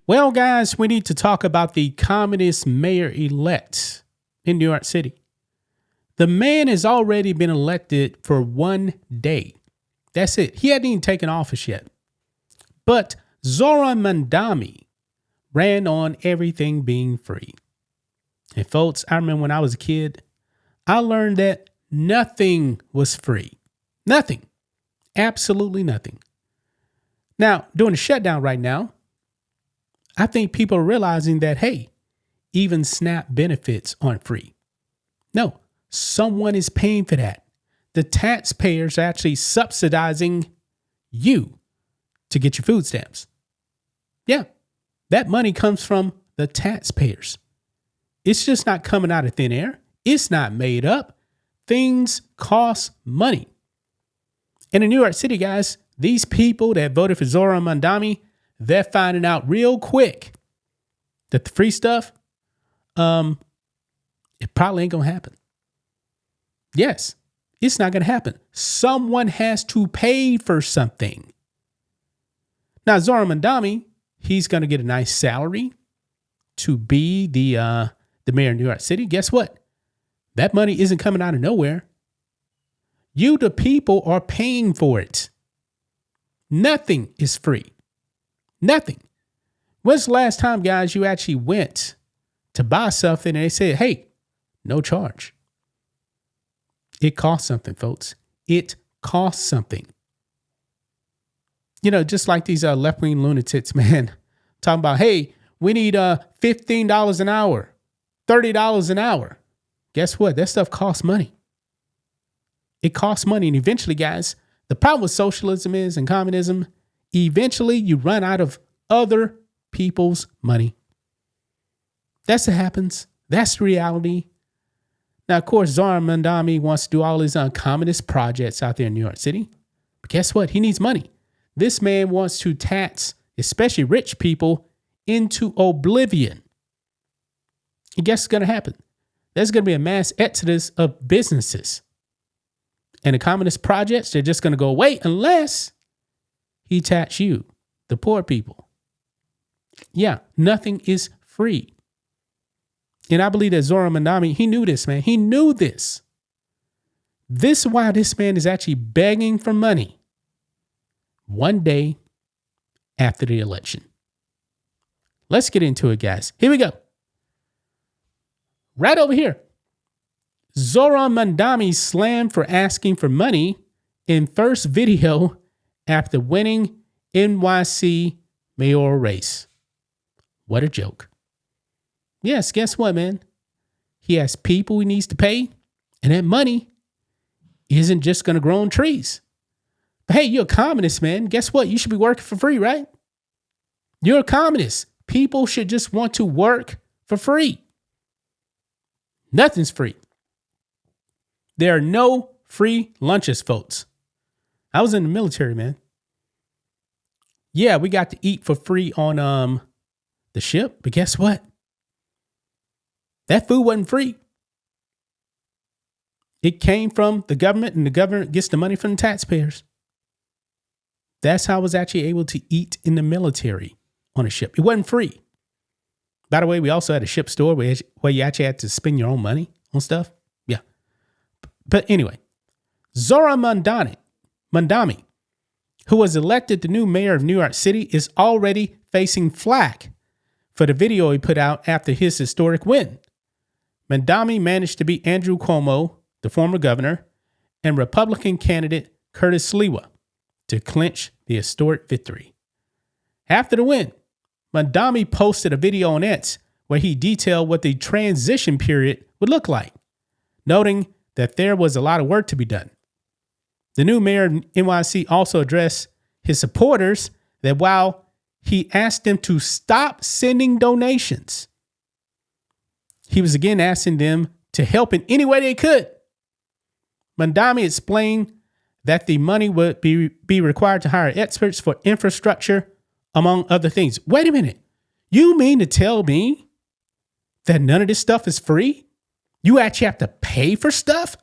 Well, guys, we need to talk about the communist mayor-elect in New York City. The man has already been elected for 1 day. That's it. He hadn't even taken office yet. But Zohran Mamdani ran on everything being free. And folks, I remember when I was a kid, I learned that nothing was free. Nothing. Absolutely nothing. Now, during the shutdown right now, I think people are realizing that, hey, even SNAP benefits aren't free. No, someone is paying for that. The taxpayers are actually subsidizing you to get your food stamps. Yeah, that money comes from the taxpayers. It's just not coming out of thin air. It's not made up. Things cost money. And in New York City, guys, these people that voted for Zohran Mamdani, they're finding out real quick that the free stuff, it probably ain't going to happen. Yes, it's not going to happen. Someone has to pay for something. Now, Zohran Mamdani, he's going to get a nice salary to be the mayor of New York City. Guess what? That money isn't coming out of nowhere. You, the people, are paying for it. Nothing is free. Nothing. When's the last time, guys, you actually went to buy something and they said, hey, no charge? It costs something, folks. It costs something. You know, just like these left-wing lunatics, man, talking about, hey, we need $15 an hour, $30 an hour. Guess what? That stuff costs money. It costs money. And eventually, guys, the problem with socialism is and communism, eventually you run out of other people's money. That's what happens. That's the reality. Now, of course, Zohran Mamdani wants to do all his communist projects out there in New York City. But guess what? He needs money. This man wants to tax, especially rich people, into oblivion. And guess what's going to happen? There's going to be a mass exodus of businesses. And the communist projects, they're just going to go away unless he tax you, the poor people. Yeah, nothing is free. And I believe that Zohran Mamdani, he knew this, man. He knew this. This is why this man is actually begging for money 1 day after the election. Let's get into it, guys. Here we go. Right over here. Zohran Mamdani slammed for asking for money in first video after winning NYC mayoral race. What a joke. Yes, guess what, man? He has people he needs to pay, and that money isn't just going to grow on trees. But hey, you're a communist, man. Guess what? You should be working for free, right? You're a communist. People should just want to work for free. Nothing's free. There are no free lunches, folks. I was in the military, man. Yeah, we got to eat for free on the ship, but guess what? That food wasn't free. It came from the government, and the government gets the money from the taxpayers. That's how I was actually able to eat in the military on a ship. It wasn't free. By the way, we also had a ship store where you actually had to spend your own money on stuff. Yeah. But anyway, Zohran Mamdani, who was elected the new mayor of New York City, is already facing flack for the video he put out after his historic win. Mamdani managed to beat Andrew Cuomo, the former governor, and Republican candidate Curtis Sliwa to clinch the historic victory. After the win, Mamdani posted a video on X where he detailed what the transition period would look like, noting that there was a lot of work to be done. The new mayor of NYC also addressed his supporters that while he asked them to stop sending donations, he was again asking them to help in any way they could. Mamdani explained that the money would be required to hire experts for infrastructure, among other things. Wait a minute. You mean to tell me that none of this stuff is free? You actually have to pay for stuff?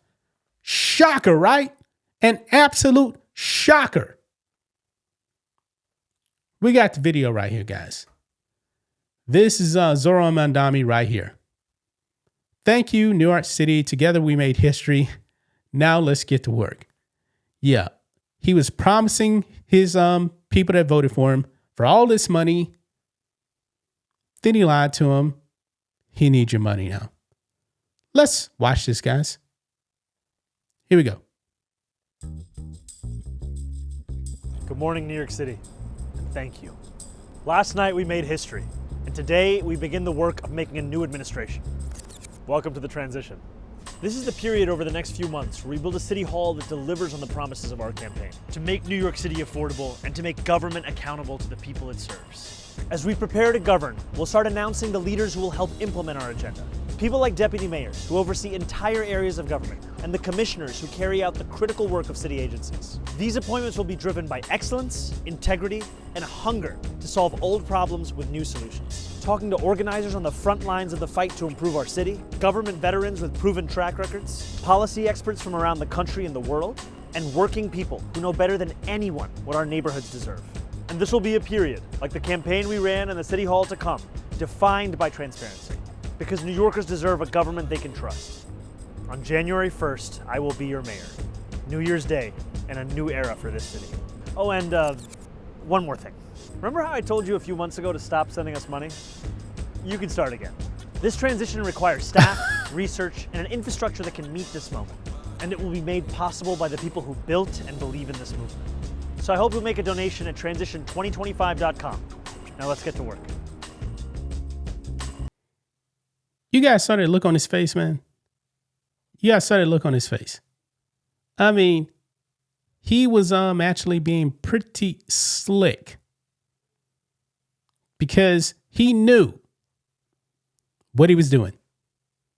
Shocker, right? An absolute shocker. We got the video right here, guys. This is Zoran Mamdani right here. Thank you, New York City. Together we made history. Now let's get to work. Yeah, he was promising his people that voted for him for all this money. Then he lied to him. He needs your money now. Let's watch this, guys. Here we go. Good morning, New York City, and thank you. Last night we made history, and today we begin the work of making a new administration. Welcome to the transition. This is the period over the next few months where we build a city hall that delivers on the promises of our campaign, to make New York City affordable and to make government accountable to the people it serves. As we prepare to govern, we'll start announcing the leaders who will help implement our agenda. People like deputy mayors who oversee entire areas of government and the commissioners who carry out the critical work of city agencies. These appointments will be driven by excellence, integrity, and hunger to solve old problems with new solutions. Talking to organizers on the front lines of the fight to improve our city, government veterans with proven track records, policy experts from around the country and the world, and working people who know better than anyone what our neighborhoods deserve. And this will be a period, like the campaign we ran and the city hall to come, defined by transparency. Because New Yorkers deserve a government they can trust. On January 1st, I will be your mayor. New Year's Day and a new era for this city. Oh, and one more thing. Remember how I told you a few months ago to stop sending us money? You can start again. This transition requires staff, research, and an infrastructure that can meet this moment. And it will be made possible by the people who built and believe in this movement. So I hope you'll make a donation at transition2025.com. Now let's get to work. You guys saw that look on his face, man. You guys saw that look on his face. I mean, he was actually being pretty slick because he knew what he was doing.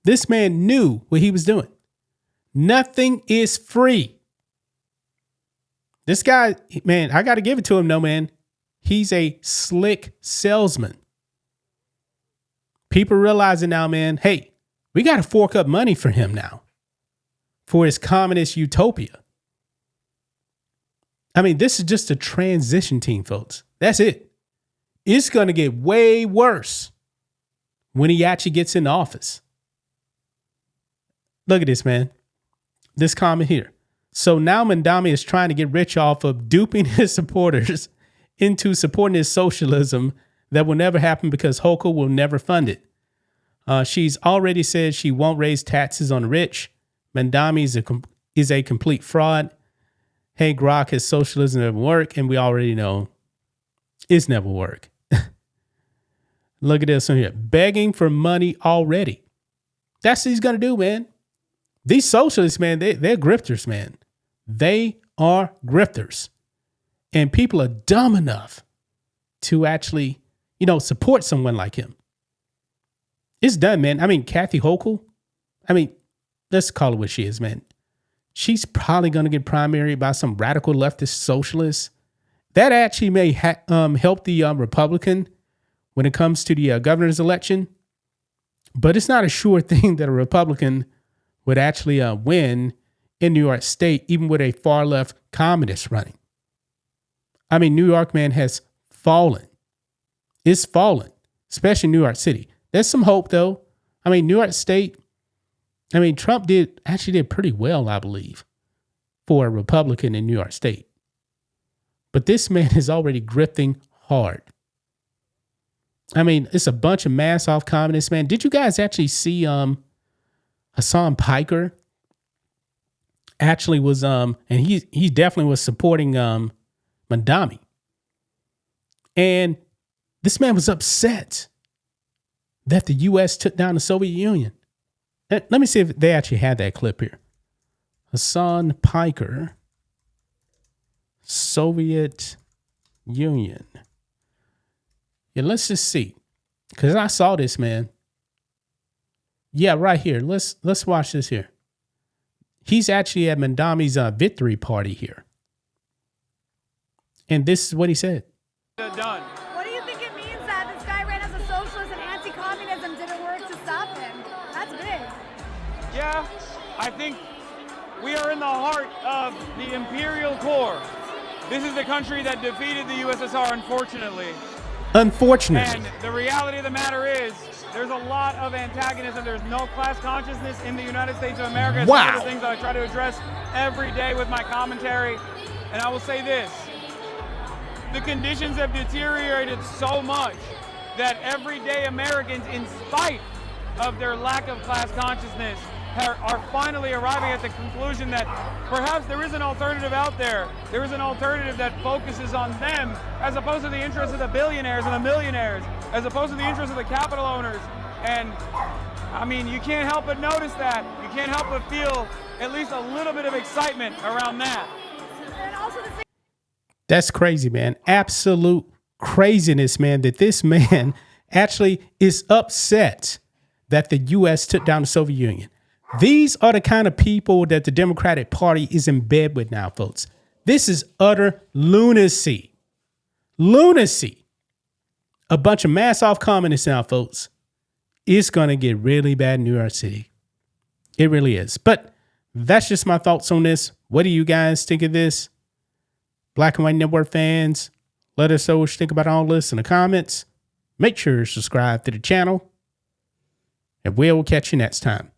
This man knew what he was doing. Nothing is free. This guy, man, I got to give it to him, no, man. He's a slick salesman. People realizing now, man, hey, we got to fork up money for him now for his communist utopia. I mean, this is just a transition team, folks. That's it. It's going to get way worse when he actually gets in office. Look at this, man. This comment here. So now Mamdani is trying to get rich off of duping his supporters into supporting his socialism that will never happen because Hochul will never fund it. She's already said she won't raise taxes on the rich. Mamdani is a complete fraud. Hey, Grok, his socialism never work, and we already know it's never work. Look at this one here. Begging for money already. That's what he's going to do, man. These socialists, man, they're grifters, man. They are grifters. And people are dumb enough to actually, support someone like him. It's done, man. I mean, Kathy Hochul, let's call it what she is, man. She's probably going to get primaried by some radical leftist socialist. That actually may help the Republican when it comes to the governor's election. But it's not a sure thing that a Republican would actually win in New York State, even with a far left communist running. I mean, New York, man, has fallen. It's fallen, especially New York City. There's some hope, though. I mean, New York State, Trump did pretty well, I believe, for a Republican in New York State. But this man is already grifting hard. I mean, it's a bunch of mass off communists, man. Did you guys actually see Hassan Piker actually was, and he definitely was supporting Mamdani. And this man was upset that the U.S. took down the Soviet Union. Let me see if they actually had that clip here. Hassan Piker, Soviet Union. Yeah, let's just see. Because I saw this, man. Yeah, right here. Let's watch this here. He's actually at Mamdani's victory party here. And this is what he said. Done. What do you think it means that this guy ran as a socialist and anti-communism didn't work to stop him? That's big. Yeah, I think we are in the heart of the imperial core. This is the country that defeated the USSR, unfortunately. Unfortunately. And the reality of the matter is, there's a lot of antagonism. There's no class consciousness in the United States of America. It's one of the things I try to address every day with my commentary. And I will say this. The conditions have deteriorated so much that everyday Americans, in spite of their lack of class consciousness, are finally arriving at the conclusion that perhaps there is an alternative out there. There is an alternative that focuses on them as opposed to the interests of the billionaires and the millionaires, as opposed to the interests of the capital owners. And I mean, you can't help but notice that. You can't help but feel at least a little bit of excitement around that. And also the That's crazy, man. Absolute craziness, man, that this man actually is upset that the U.S. took down the Soviet Union. These are the kind of people that the Democratic Party is in bed with now, folks. This is utter lunacy. Lunacy. A bunch of mass off communists now, folks. It's going to get really bad in New York City. It really is. But that's just my thoughts on this. What do you guys think of this? Black and White Network fans, let us know what you think about all this in the comments. Make sure to subscribe to the channel. And we'll catch you next time.